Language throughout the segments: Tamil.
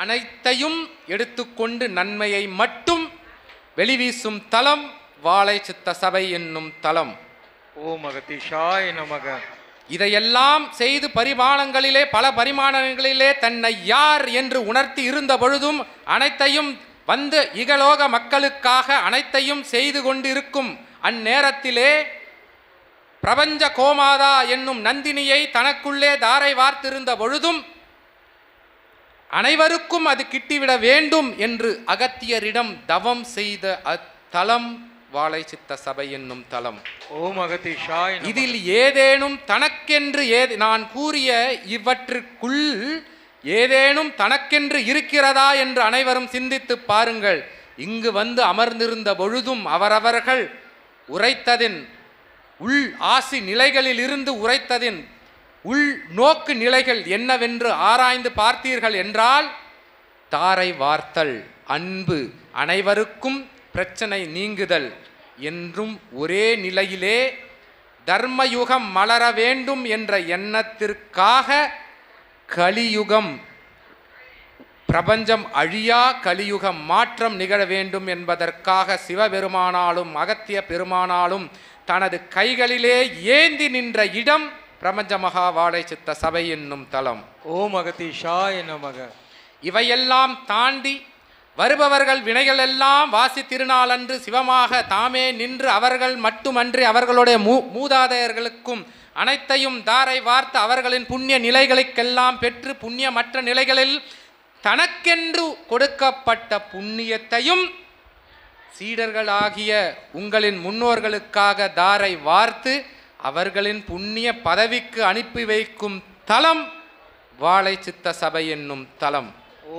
அனைத்தையும் எடுத்துக்கொண்டு நன்மையை மட்டும் வெளிவீசும் தலம் வாழை சித்த சபை என்னும் தலம். ஓம் அகதீஷாய நமக. இதையெல்லாம் செய்து பரிமாணங்களிலே பல பரிமாணங்களிலே தன்னை யார் என்று உணர்த்தி இருந்த பொழுதும் அனைத்தையும் வந்து இகலோக மக்களுக்காக அனைத்தையும் செய்து கொண்டிருக்கும் அந்நேரத்திலே பிரபஞ்ச கோமாதா என்னும் நந்தினியை தனக்குள்ளே தாரை வார்த்திருந்த பொழுதும் அனைவருக்கும் அது கிட்டிவிட வேண்டும் என்று அகத்தியரிடம் தவம் செய்த அத்தலம் வாழை சித்த சபை என்னும் தலம். ஓம் அகதீஷாய. இதில் ஏதேனும் தனக்கென்று நான் கூறிய இவற்றுக்குள் ஏதேனும் தனக்கென்று இருக்கிறதா என்று அனைவரும் சிந்தித்து பாருங்கள். இங்கு வந்து அமர்ந்திருந்த பொழுதும் அவரவர்கள் உரைத்ததின் உள் ஆசி நிலைகளில் இருந்து உரைத்ததின் உள் நோக்கு நிலைகள் என்னவென்று ஆராய்ந்து பார்த்தீர்கள் என்றால் தாரை வார்த்தல், அன்பு, அனைவருக்கும் பிரச்சனை நீங்குதல் என்றும் ஒரே நிலையிலே தர்மயுகம் மலர வேண்டும் என்ற எண்ணத்திற்காக கலியுகம் பிரபஞ்சம் அழியா கலியுகம் மாற்றம் நிகழ வேண்டும் என்பதற்காக சிவபெருமானாலும் அகத்திய பெருமானாலும் தனது கைகளிலே ஏந்தி நின்ற இடம் பிரபஞ்ச மகா வாழை சித்த சபை என்னும் தலம். ஓம் அகதீஷாய நமக. இவையெல்லாம் தாண்டி வருபவர்கள் வினைகள் எல்லாம் வாசி திருநாளன்று சிவமாக தாமே நின்று அவர்கள் மட்டுமன்றி அவர்களுடைய மூதாதையர்களுக்கும் அனைத்தையும் தாரை வார்த்து அவர்களின் புண்ணிய நிலைகளுக்கெல்லாம் பெற்று புண்ணியமற்ற நிலைகளில் தனக்கென்று கொடுக்கப்பட்ட புண்ணியத்தையும் சீடர்களாகிய உங்களின் முன்னோர்களுக்காக தாரை வார்த்து அவர்களின் புண்ணிய பதவிக்கு அனுப்பி வைக்கும் தலம் வாழை சித்த சபை என்னும் தலம்.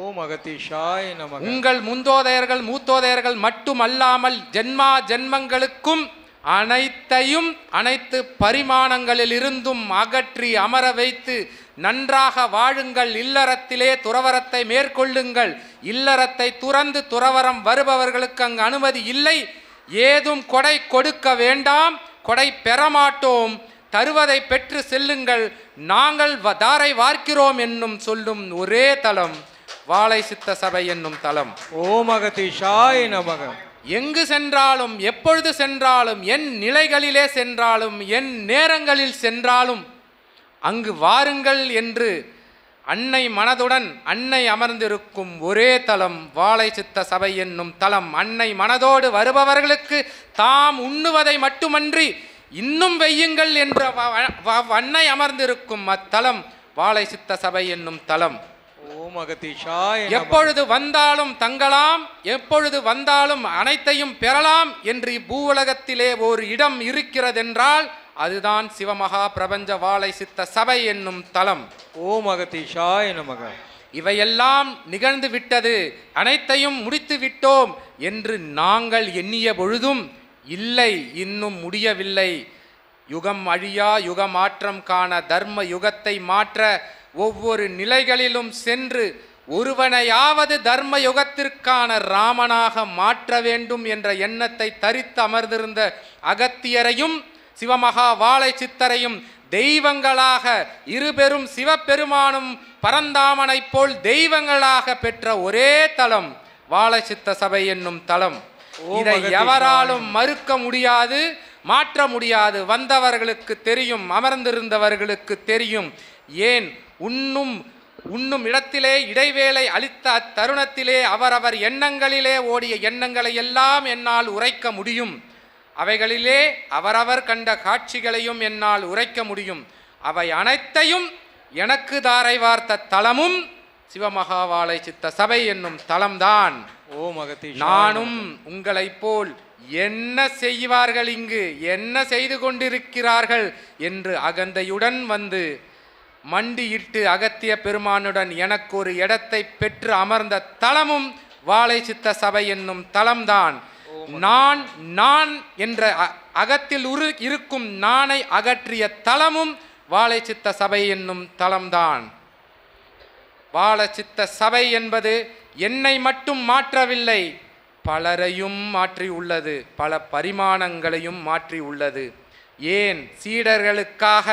ஓம் அகதீஷாய நமக. உங்கள் முந்தோதையர்கள் மூத்தோதையர்கள் மட்டுமல்லாமல் ஜென்மா ஜென்மங்களுக்கும் அனைத்தையும் அனைத்து பரிமாணங்களில் இருந்தும் அகற்றி அமர வைத்து நன்றாக வாழுங்கள். இல்லறத்திலே துறவரத்தை மேற்கொள்ளுங்கள். இல்லறத்தை துறந்து துறவரம் வருபவர்களுக்கு அங்கு அனுமதி இல்லை. ஏதும் கொடை கொடுக்க வேண்டாம், கொடை பெறமாட்டோம், தருவதை பெற்று செல்லுங்கள், நாங்கள் தாரை வார்க்கிறோம் என்னும் சொல்லும் ஒரே தலம் வாழை சித்த சபை என்னும் தலம். ஓம் அகதீஷாய நமக. எங்கு சென்றாலும் எப்பொழுது சென்றாலும் என் நிலைகளிலே சென்றாலும் என் நேரங்களில் சென்றாலும் அங்கு வாருங்கள் என்று அன்னை மனதுடன் அன்னை அமர்ந்திருக்கும் ஒரே தலம் வாழை சித்த சபை என்னும் தலம். அன்னை மனதோடு வருபவர்களுக்கு தாம் உண்ணுவதை மட்டுமன்றி இன்னும் வையுங்கள் என்ற அன்னை அமர்ந்திருக்கும் அத்தலம் வாழை சித்த சபை என்னும் தலம். ஓம் அகதீஷாய. எப்பொழுது வந்தாலும் தங்கலாம், எப்பொழுது வந்தாலும் அனைத்தையும் பெறலாம் என்று இப்பூவுலகத்திலே ஒரு இடம் இருக்கிறதென்றால் அதுதான் சிவமகா பிரபஞ்ச வாழை சித்த சபை என்னும் தலம். ஓம் அகதீஷாய நமக. இவையெல்லாம் நிகழ்ந்து விட்டது, அனைத்தையும் முடித்து விட்டோம் என்று நாங்கள் எண்ணிய பொழுதும் இல்லை, இன்னும் முடியவில்லை. யுகம் அழியா யுக மாற்றம் காண தர்ம யுகத்தை மாற்ற ஒவ்வொரு நிலைகளிலும் சென்று ஒருவனையாவது தர்ம யுகத்திற்கான ராமனாக மாற்ற வேண்டும் என்ற எண்ணத்தை தரித்து அமர்ந்திருந்த அகத்தியரையும் சிவமகா வாழை சித்தரையும் தெய்வங்களாக இருபெரும் சிவபெருமானும் பரந்தாமனை போல் தெய்வங்களாக பெற்ற ஒரே தலம் வாழை சித்த சபை என்னும் தலம். இதை எவராலும் மறுக்க முடியாது, மாற்ற முடியாது. வந்தவர்களுக்கு தெரியும், அமர்ந்திருந்தவர்களுக்கு தெரியும். ஏன் உண்ணும் இடத்திலே இடைவேளை அளித்த அத்தருணத்திலே அவரவர் எண்ணங்களிலே ஓடிய எண்ணங்களை எல்லாம் என்னால் உரைக்க முடியும். அவைகளிலே அவரவர் கண்ட காட்சிகளையும் என்னால் உரைக்க முடியும். அவை அனைத்தையும் எனக்கு தாரை வார்த்த தலமும் சிவமகா வாழை சித்த சபை என்னும் தலம்தான். ஓம் அகதீஷாய. நானும் உங்களை போல் என்ன செய்வார்கள், இங்கு என்ன செய்து கொண்டிருக்கிறார்கள் என்று அகந்தையுடன் வந்து மண்டியிட்டு அகத்திய பெருமானுடன் எனக்கு ஒரு இடத்தை பெற்று அமர்ந்த தலமும் வாழை சித்த சபை என்னும் தலம்தான். நான் என்ற அகத்தில் இருக்கும் நானை அகற்றிய தலமும் வாழை சித்த சபை என்னும் தலம்தான். வாழை சித்த சபை என்பது என்னை மட்டும் மாற்றவில்லை, பலரையும் மாற்றி உள்ளது, பல பரிமாணங்களையும் மாற்றி உள்ளது. ஏன் சீடர்களுக்காக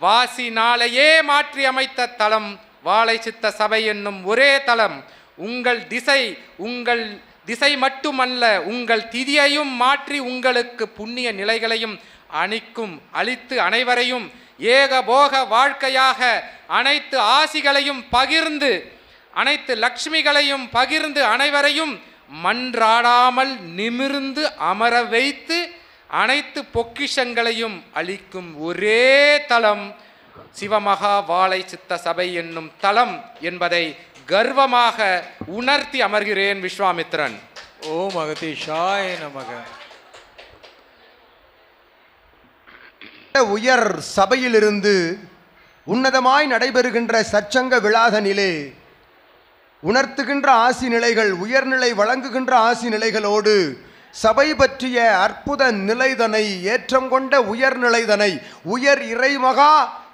வாசி நாளையே மாற்றி அமைத்த தலம் வாழை சித்த சபை என்னும் ஒரே தலம். உங்கள் திசை மட்டுமல்ல, உங்கள் திதியையும் மாற்றி உங்களுக்கு புண்ணிய நிலைகளையும் அளித்து அனைவரையும் ஏகபோக வாழ்க்கையாக அனைத்து ஆசிகளையும் பகிர்ந்து அனைத்து லட்சுமிகளையும் பகிர்ந்து அனைவரையும் மன்றாடாமல் நிமிர்ந்து அமர வைத்து அனைத்து பொக்கிஷங்களையும் அளிக்கும் ஒரே தலம் சிவமகா வாழை சித்த சபை என்னும் தலம் என்பதை கர்வமாக உணர்த்தி அமர்கிறேன் விஸ்வாமித்திரன். ஓம் அகதீஷாய நமக. உயர் சபையிலிருந்து உன்னதமாய் நடைபெறுகின்ற சச்சங்க விழாதனிலே உணர்த்துகின்ற ஆசி நிலைகள், உயர்நிலை வழங்குகின்ற ஆசி நிலைகளோடு சபை பற்றிய அற்புத நிலைதனை, ஏற்றம் கொண்ட உயர்நிலைதனை, உயர் இறைமகா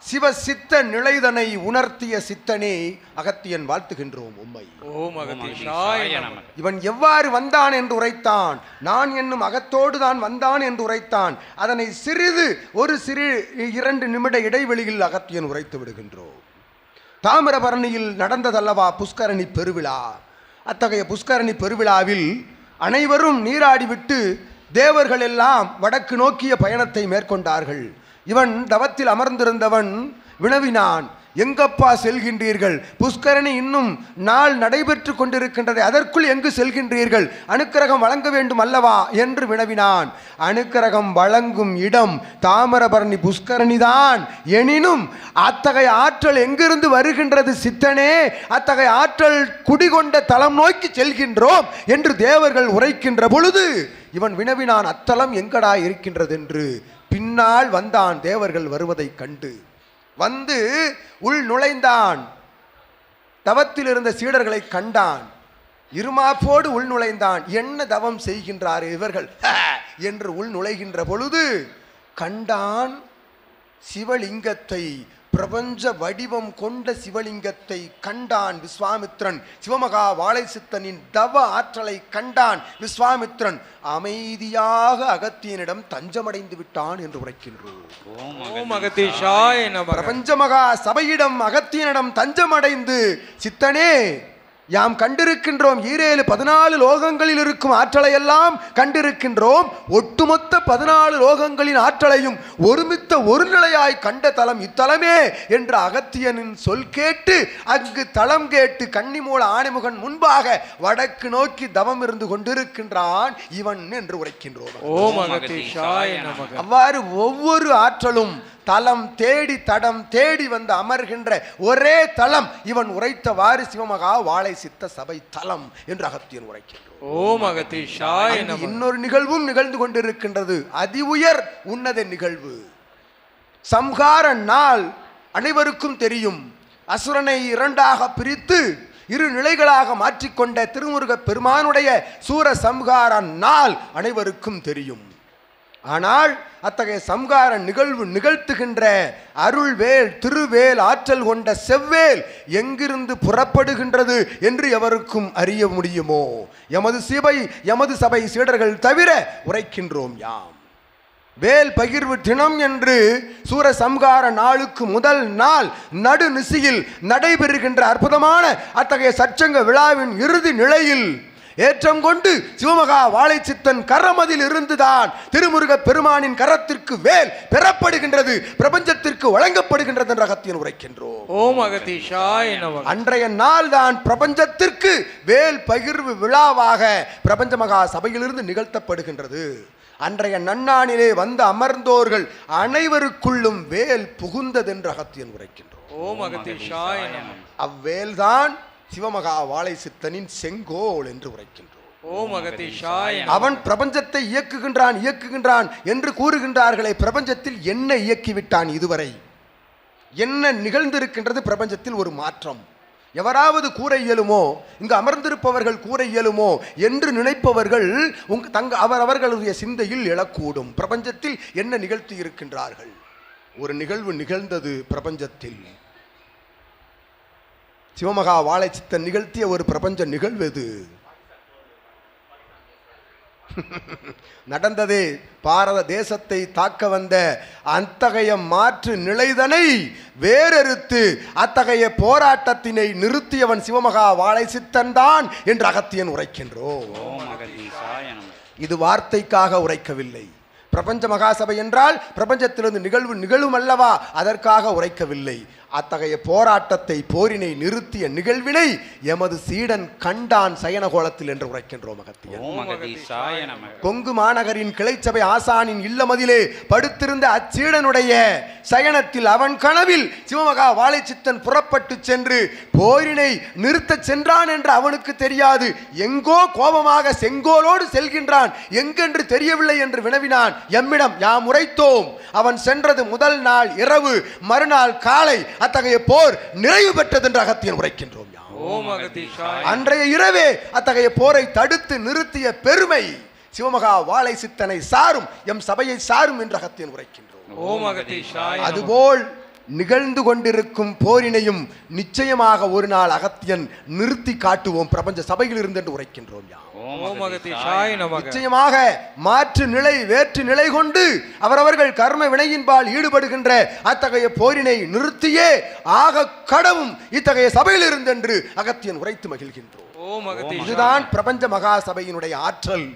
சிவ சித்த நிலைதனை உணர்த்திய சித்தனே அகத்தியன் வாழ்த்துகின்றோம் உம்மை. ஓம் அகதீஷாய நமக. இவன் எவ்வாறு வந்தான் என்று உரைத்தான், நான் என்னும் அகத்தோடு தான் வந்தான் என்று உரைத்தான். அதனை ஒரு சிறு 2 நிமிட இடைவெளியில் அகத்தியன் உரைத்து விடுகின்றோம். தாமிரபரணியில் நடந்ததல்லவா புஷ்கரணி பெருவிழா. அத்தகைய புஷ்கரணி பெருவிழாவில் அனைவரும் நீராடிவிட்டு தேவர்கள் எல்லாம் வடக்கு நோக்கிய பயணத்தை மேற்கொண்டார்கள். இவன் தவத்தில் அமர்ந்திருந்தவன் வினவினான், எங்கப்பா செல்கின்றீர்கள்? புஷ்கரணி இன்னும் நாள் நடைபெற்று கொண்டிருக்கின்றது, அதற்குள் எங்கு செல்கின்றீர்கள்? அனுக்கிரகம் வழங்க வேண்டும் அல்லவா என்று வினவினான். அனுக்கிரகம் வழங்கும் இடம் தாமிரபரணி புஷ்கரணிதான். எனினும் அத்தகைய ஆற்றல் எங்கிருந்து வருகின்றது சித்தனே? அத்தகைய ஆற்றல் குடிகொண்ட தலம் நோக்கி செல்கின்றோம் என்று தேவர்கள் உரைக்கின்ற பொழுது இவன் வினவினான், அத்தலம் எங்கடா இருக்கின்றது என்று. பின்னால் வந்தான், தேவர்கள் வருவதை கண்டு வந்து உள் நுழைந்தான். தவத்தில் இருந்த சீடர்களை கண்டான், இருமாப்போடு உள் நுழைந்தான். என்ன தவம் செய்கின்றார் இவர்கள் என்று உள் நுழைகின்ற பொழுது கண்டான் சிவலிங்கத்தை, பிரபஞ்ச வடிவம் கொண்ட சிவலிங்கத்தை கண்டான் விஸ்வாமித்திரன். சிவமகா வாழை சித்தனின் தவ ஆற்றலை கண்டான் விஸ்வாமித்திரன். அமைதியாக அகத்தியனிடம் தஞ்சமடைந்து விட்டான் என்று உரைக்கின்றோம். ஓம் அகதீஷாய நமக. பிரபஞ்ச மகா சபையிடம் அகத்தியனிடம் தஞ்சமடைந்து, சித்தனே யாம் கண்டிருக்கின்றோம், 14 லோகங்களில் இருக்கும் ஆற்றலை எல்லாம் கண்டிருக்கின்றோம். ஒட்டுமொத்த 14 லோகங்களின் ஆற்றலையும் ஒருமித்த ஒரு நிலையாய் கண்ட தலம் இத்தலமே என்று அகத்தியனின் சொல் கேட்டு அங்கு தலம் கேட்டு கன்னிமூல ஆணைமுகன் முன்பாக வடக்கு நோக்கி தவம் இருந்து கொண்டிருக்கின்றான் இவன் என்று உரைக்கின்றோம். ஓம் அகதீஷாய நமக. அவ்வாறு ஒவ்வொரு ஆற்றலும் தலம் தேடி தடம் தேடி வந்து அமர்கின்ற ஒரே தலம் இவன் உரைத்தவாறு சிவமகா வாழை சித்த சபை தலம் என்று அகத்தியன் உரைக்கின்றோம். ஓம் அகதீஷாய நமக. இன்னொரு நிகழ்வும் நிகழ்ந்து கொண்டிருக்கின்றது, அதி உயர் உன்னத நிகழ்வு. சம்ஹார நாள் அனைவருக்கும் தெரியும். அசுரனை 2ஆக பிரித்து 2 நிலைகளாக மாற்றிக்கொண்ட திருமுருக பெருமானுடைய சூர சம்ஹார நாள் அனைவருக்கும் தெரியும். ஆனால் அத்தகைய சம்ஹார நிகழ்வு நிகழ்த்துகின்ற அருள்வேல் திருவேல் ஆற்றல் கொண்ட செவ்வேல் எங்கிருந்து புறப்படுகின்றது என்று எவருக்கும் அறிய முடியுமோ? எமது சபை சீடர்கள் தவிர உரைக்கின்றோம் யாம். வேல் பகிர்வு தினம் என்று சூர சம்ஹார நாளுக்கு முதல் நாள் நடு நிசியில் நடைபெறுகின்ற அற்புதமான அத்தகைய சச்சங்க விழாவின் இறுதி நிலையில் ஏற்றம் கொண்டு சிவமகா வாழை சித்தன் கரமதில் இருந்துதான் திருமுருக பெருமானின் கரத்திற்கு வேல் பெறப்படுகின்றது, பிரபஞ்சத்திற்கு வழங்கப்படுகின்றது என்ற அகத்தியன் உரைக்கின்றோம். ஓம் அகதீஷாய நமக. அன்றைய நாள் தான் பிரபஞ்சத்திற்கு வேல் பகிர்வு விழாவாக பிரபஞ்ச மகா சபையிலிருந்து நிகழ்த்தப்படுகின்றது. அன்றைய நன்னானிலே வந்து அமர்ந்தோர்கள் அனைவருக்குள்ளும் வேல் புகுந்தது என்று அகத்தியன் உரைக்கின்றோம். ஓம் அகதீஷாய நமக. அவ்வேல்தான் சிவமகா வாழை சித்தனின் செங்கோல் என்று உரைக்கின்றோம். ஓம் அகதீஷாய. அவன் பிரபஞ்சத்தை இயக்குகின்றான் என்று கூறுகின்றார்களே, பிரபஞ்சத்தில் என்ன இயக்கிவிட்டான்? இதுவரை என்ன நிகழ்ந்திருக்கின்றது? பிரபஞ்சத்தில் ஒரு மாற்றம். எவராவது கூற இயலுமோ, இங்கு அமர்ந்திருப்பவர்கள் கூற இயலுமோ என்று நினைப்பவர்கள் அவர்களுடைய சிந்தையில் எழக்கூடும். பிரபஞ்சத்தில் என்ன நிகழ்த்தி இருக்கின்றார்கள்? ஒரு நிகழ்வு நிகழ்ந்தது பிரபஞ்சத்தில். சிவமகா வாழை சித்தன் நிகழ்த்திய ஒரு பிரபஞ்ச நிகழ்வு. நடந்தது. பாரத தேசத்தை தாக்க வந்த அத்தகைய மாற்று நிலைதனை வேறறுத்து அத்தகைய போராட்டத்தினை நிறுத்தியவன் சிவமகா வாழை சித்தன் தான் என்று அகத்தியன் உரைக்கின்றோம். இது வார்த்தைக்காக உரைக்கவில்லை. பிரபஞ்ச மகாசபை என்றால் பிரபஞ்சத்திலிருந்து நிகழும் அல்லவா, அதற்காக உரைக்கவில்லை. அத்தகைய போராட்டத்தை போரினை நிறுத்திய நிகழ்வினை எமது சீடன் கண்டான் சயனகோலத்தில் என்று உரைக்கின்றோம் அகத்தியன். கொங்கு மாநகரின் கிளைச்சபை ஆசானின் இல்லமதிலே படுத்திருந்த அச்சீடனுடைய சயனத்தில் அவன் கனவில் சிவமகா வாழைச்சித்தன் புறப்பட்டு சென்று போரினை நிறுத்த சென்றான் என்று அவனுக்கு தெரியாது. எங்கோ கோபமாக செங்கோலோடு செல்கின்றான், எங்கென்று தெரியவில்லை என்று வினவினான். எம்மிடம் யாம் உரைத்தோம். அவன் சென்றது முதல் நாள் இரவு, மறுநாள் காலை அத்தகைய போர் நிறைவு பெற்றது என்று அகத்தியன் உரைக்கின்றோம். அன்றைய இரவே அத்தகைய போரை தடுத்து நிறுத்திய பெருமை சிவமகா வாழை சித்தனை சாரும், எம் சபையை சாரும் என்று அகத்தியன் உரைக்கின்றோம். அதுபோல் நிகழ்ந்து கொண்டிருக்கும் போரினையும் நிச்சயமாக ஒரு நாள் அகத்தியன் நிறுத்தி காட்டுவோம் பிரபஞ்ச சபையில் இருந்து என்று உரைக்கின்றோம். நிச்சயமாக மாற்று நிலை வேற்று நிலை கொண்டு அவரவர்கள் கர்ம வினையின்பால் ஈடுபடுகின்ற அத்தகைய போரினை நிறுத்தியே ஆக கடவும் இத்தகைய சபையில் இருந்து என்று அகத்தியன் உரைத்து மகிழ்கின்றோம். இதுதான் பிரபஞ்ச மகா சபையினுடைய ஆற்றல்.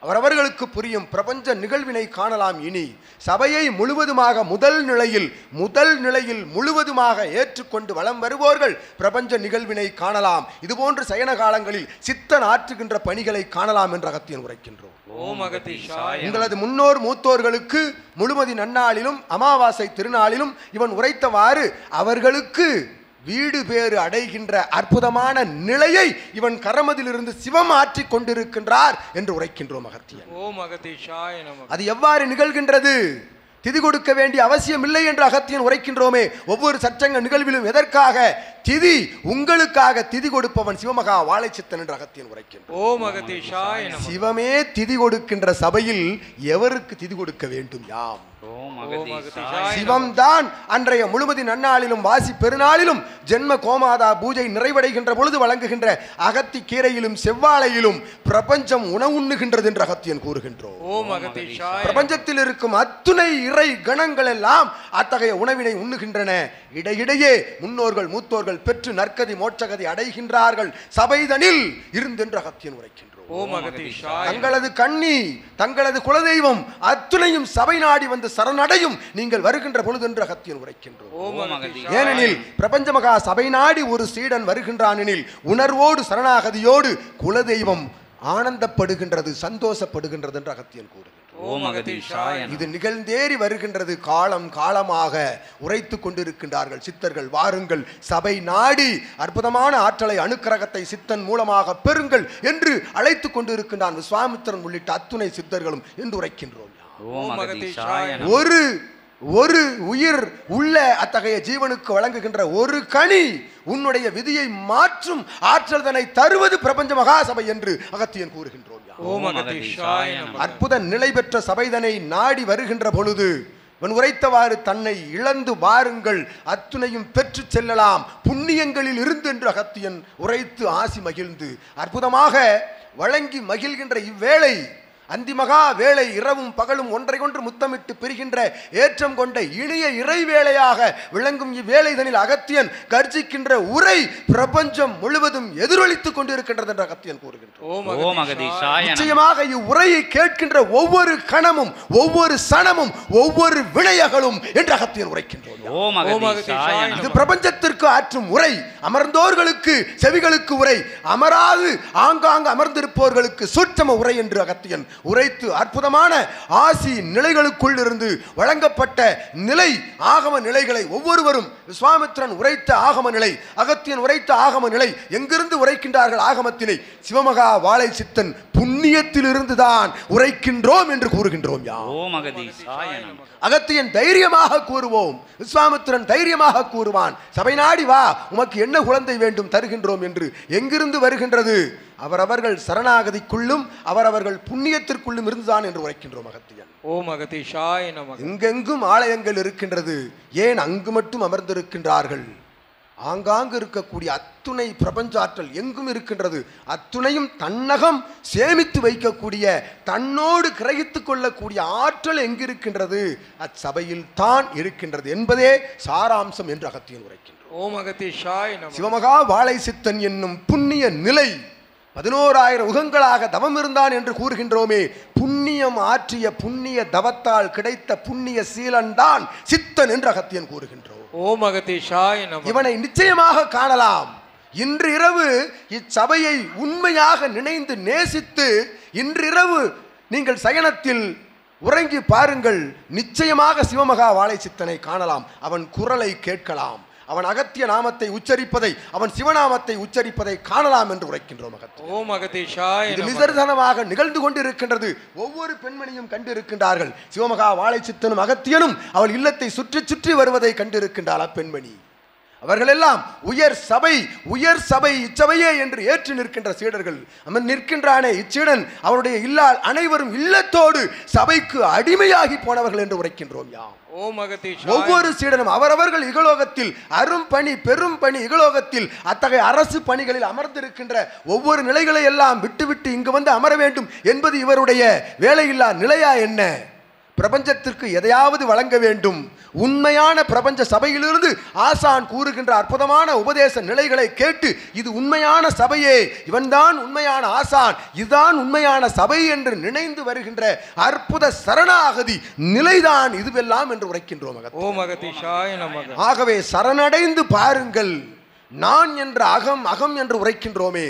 அவரவர்களுக்கு புரியும். பிரபஞ்ச நிகழ்வினை காணலாம். இனி சபையை முழுவதுமாக முதல் நிலையில் முழுவதுமாக ஏற்றுக்கொண்டு வலம் வருவோர்கள் பிரபஞ்ச நிகழ்வினை காணலாம். இதுபோன்று சயன காலங்களில் சித்தன் ஆற்றுகின்ற பணிகளை காணலாம் என்று அகத்தியன் உரைக்கின்றோம். உங்களது முன்னோர் மூத்தோர்களுக்கு முழுமதி நன்னாளிலும் அமாவாசை திருநாளிலும் இவன் உரைத்தவாறு அவர்களுக்கு வீடு பேறு அடைகின்ற அற்புதமான நிலையை இவன் கரமதிலிருந்து சிவம் ஆற்றி கொண்டிருக்கின்றார் என்று உரைக்கின்றோம் அகத்தியன். அது எவ்வாறு நிகழ்கின்றது? திதி கொடுக்க வேண்டிய அவசியம் இல்லை என்று அகத்தியன் உரைக்கின்றோமே. ஒவ்வொரு சச்சங்க நிகழ்விலும் எதற்காக? திதி உங்களுக்காக திதி கொடுப்பவன் சிவமகா வாழைச்சித்தன் என்று அகத்தியன் உரைக்கின்றோம். சிவமே திதி கொடுக்கின்ற சபையில் எவருக்கு திதி கொடுக்க வேண்டும்? யாம். சிவம் தான் அன்றைய முழுமதி நன்னாளிலும் வாசி பெருநாளிலும் ஜென்ம கோமாதா பூஜை நிறைவடைகின்ற பொழுது வழங்குகின்ற அகத்தி கீரையிலும் செவ்வாழையிலும் பிரபஞ்சம் உணவுண்ணுகின்றது என்று அகத்தியன் கூறுகின்றோம். பிரபஞ்சத்தில் இருக்கும் அத்துணை இறை கணங்கள் எல்லாம் அத்தகைய உணவினை உண்ணுகின்றன. இடையிடையே முன்னோர்கள் மூத்தோர்கள் பெற்று நற்கதி மோட்சகதி அடைகின்றார்கள் சபைதனில் இருந்தென்று அகத்தியன் உரைக்கின்றோம். தங்களது கண்ணி தங்களது குலதெய்வம் அத்துணையும் சபை நாடி வந்து சரணடையும் நீங்கள் வருகின்ற பொழுது என்று அகத்தியன் உரைக்கின்றோம். ஏனெனில் பிரபஞ்ச மகா சபை நாடி ஒரு சீடன் வருகின்றான் எனில் உணர்வோடு சரணாகதியோடு குலதெய்வம் ஆனந்தப்படுகின்றது, சந்தோஷப்படுகின்றது என்று அகத்தியன் கூறுகின்றார். இது நிகழ்ந்தேறி வருகின்றது. காலம் காலமாக உரைத்து கொண்டிருக்கின்றார்கள் சித்தர்கள். வாருங்கள் சபை நாடி அற்புதமான ஆற்றலை அணுக்கரகத்தை சித்தன் மூலமாக பெறுங்கள் என்று அழைத்து கொண்டிருக்கின்றான் விஸ்வாமித்திரன் உள்ளிட்ட அத்துணை சித்தர்களும் என்று உரைக்கின்றோம். ஒரு உயிர் உள்ள அத்தகைய ஜீவனுக்கு வழங்குகின்ற ஒரு கனி உன்னுடைய விதியை மாற்றும் ஆற்றல் தன்னை தருவது பிரபஞ்ச மகாசபை என்று அகத்தியன் கூறுகின்றோம். அற்புத நிலை பெற்ற சபைதனை நாடி வருகின்ற பொழுது இவன் உரைத்தவாறு தன்னை இழந்து வாருங்கள் அத்துணையும் பெற்று செல்லலாம் புண்ணியங்களில் இருந்து என்று அகத்தியன் உரைத்து ஆசி மகிழ்ந்து அற்புதமாக வழங்கி மகிழ்கின்ற இவ்வேளை அந்திமகா வேளை இரவும் பகலும் ஒன்றை ஒன்று முத்தமிட்டு பிரிகின்ற ஏற்றம் கொண்ட இனிய இறைவேளையாக விளங்கும் இவ்வேளைதனில் அகத்தியன் கர்ஜிக்கின்ற உரை பிரபஞ்சம் முழுவதும் எதிரொலித்துக் கொண்டிருக்கின்றது என்று அகத்தியன் கூறுகின்றார். நிச்சயமாக இவ்வுரையை கேட்கின்ற ஒவ்வொரு கணமும் ஒவ்வொரு சனமும் ஒவ்வொரு விளையகளும் என்று அகத்தியன் உரைக்கின்றோம். இது பிரபஞ்சத்திற்கு ஆற்றும் உரை. அமர்ந்தோர்களுக்கு செவிகளுக்கு உரை, அமராது ஆங்காங்கு அமர்ந்திருப்பவர்களுக்கு சூட்சம உரை என்று அகத்தியன் உரைத்து அற்புதமான ஆசி நிலைகளுக்குள் இருந்து வழங்கப்பட்ட நிலை ஆகம நிலைகளை ஒவ்வொருவரும் விஸ்வாமித்திரன் உரைத்த ஆகம நிலை, அகத்தியன் உரைத்த ஆகம நிலை எங்கிருந்து உரைக்கின்றார்கள்? ஆகமத்தினை சிவமகா வாழை சித்தன் புண்ணியத்தில் இருந்துதான் உரைக்கின்றோம் என்று கூறுகின்றோம். அகத்தியன் தைரியமாக கூறுவோம், விஸ்வாமித்திரன் தைரியமாக கூறுவான். சபை நாடி வா, உமக்கு என்ன குழந்தை வேண்டும் தருகின்றோம் என்று. எங்கிருந்து வருகின்றது? அவரவர்கள் சரணாகதிக்குள்ளும் அவரவர்கள் புண்ணியத்திற்குள்ளும் இருந்துதான் என்று உரைக்கின்றோம் அகத்தியன். ஓம் அகதீஷாய நமக. எங்கெங்கும் ஆலயங்கள் இருக்கின்றது, ஏன் அங்கு மட்டும் அமர்ந்திருக்கின்றார்கள்? ஆங்காங்கு இருக்கக்கூடிய அத்துணை பிரபஞ்சாற்றல் எங்கும் இருக்கின்றது. அத்துணையும் தன்னகம் சேமித்து வைக்கக்கூடிய, தன்னோடு கிரகித்து கொள்ளக்கூடிய ஆற்றல் எங்கிருக்கின்றது? அச்சபையில் தான் இருக்கின்றது என்பதே சாராம்சம் என்று அகத்தியன் உரைக்கின்றோம். ஓம் அகதீஷாய நமக. சிவமகா வாழை சித்தன் என்னும் புண்ணிய நிலை 11,000 யுகங்களாக தவம் இருந்தான் என்று கூறுகின்றோமே, புண்ணியம் ஆற்றிய புண்ணிய தவத்தால் கிடைத்த புண்ணிய சீலன்தான் சித்தன் என்று அகத்தியன் கூறுகின்றோம். ஓம் அகதீஷாய நமக. இவனை நிச்சயமாக காணலாம். இன்று இரவு இச்சபையை உண்மையாக நினைந்து நேசித்து இன்றிரவு நீங்கள் சயனத்தில் உறங்கி பாருங்கள், நிச்சயமாக சிவமகா வாழை சித்தனை காணலாம். அவன் குரலை கேட்கலாம், அவன் அகத்திய நாமத்தை உச்சரிப்பதை, அவன் சிவநாமத்தை உச்சரிப்பதை காணலாம் என்று உரைக்கின்றோம். ஓம் அகதீஷாய இது நிதர்சனமாக நிகழ்ந்து கொண்டிருக்கின்றது. ஒவ்வொரு பெண்மணியும் கண்டிருக்கின்றார்கள். சிவமகா வாழை சித்தனும் அகத்தியனும் அவள் இல்லத்தை சுற்றி சுற்றி வருவதை கண்டிருக்கின்றாள் அப்பெண்மணி. அவர்களெல்லாம் உயர் சபை இச்சபையே என்று ஏற்று நிற்கின்ற சீடர்கள். அவன் நிற்கின்றானே இச்சீடன், அவருடைய இல்லால் அனைவரும் இல்லத்தோடு சபைக்கு அடிமையாகி போனவர்கள் என்று உரைக்கின்றோம் யாம். ஒவ்வொரு சீடனும் அவரவர்கள் இகலோகத்தில் அரும் பணி பெரும் பணி இகலோகத்தில் அத்தகைய அரசு பணிகளில் அமர்ந்திருக்கின்ற ஒவ்வொரு நிலைகளை எல்லாம் விட்டுவிட்டு இங்கு வந்து அமர வேண்டும் என்பது இவருடைய வேலையில்லா நிலையா என்ன? பிரபஞ்சத்திற்கு எதையாவது வழங்க வேண்டும். உண்மையான பிரபஞ்ச சபையிலிருந்து ஆசான் கூறுகின்ற அற்புதமான உபதேச நிலைகளை கேட்டு இது உண்மையான சபையே, இவன்தான் உண்மையான ஆசான், இதுதான் உண்மையான சபை என்று நினைந்து வருகின்ற அற்புத சரணாகதி நிலைதான் இதுவெல்லாம் என்று உரைக்கின்றோம். ஆகவே சரணடைந்து பாருங்கள். நான் என்ற அகம் என்று உரைக்கின்றோமே,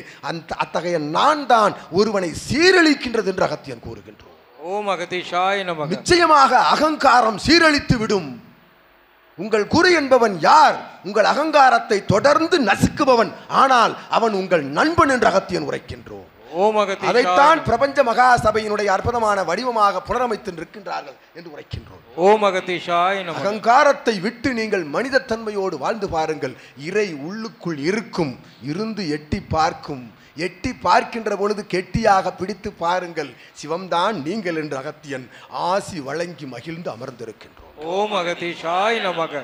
அத்தகைய நான் தான் ஒருவனை சீரழிக்கின்றது என்று அகத்தியன் கூறுகின்றோம். ஓம் அகதீஷாய நமக. நிச்சயமாக அகங்காரம் சீரழித்து விடும். உங்கள் குரு என்பவன் யார்? உங்கள் அகங்காரத்தை தொடர்ந்து நசுக்குபவன். ஆனால் அவன் உங்கள் நண்பன் என்று அகத்தியன் உரைக்கின்றோம். ஓம் அகதீஷாய. அதைத்தான் பிரபஞ்ச மகா சபையினுடைய அற்புதமான வடிவமாக புனரமைத்து நிற்கின்றார்கள் என்று உரைக்கின்றோம். ஓம் அகதீஷாய நமக. அகங்காரத்தை விட்டு நீங்கள் மனித தன்மையோடு வாழ்ந்து பாருங்கள். இறை உள்ளுக்குள் இருக்கும், இருந்து எட்டி பார்க்கும். எட்டி பார்க்கின்ற பொழுது கெட்டியாக பிடித்து பாருங்கள், சிவம்தான் நீங்கள் என்று அகத்தியன் ஆசி வழங்கி மகிழ்ந்து அமர்ந்திருக்கின்றோம். ஓம் அகதீஷாய நமக.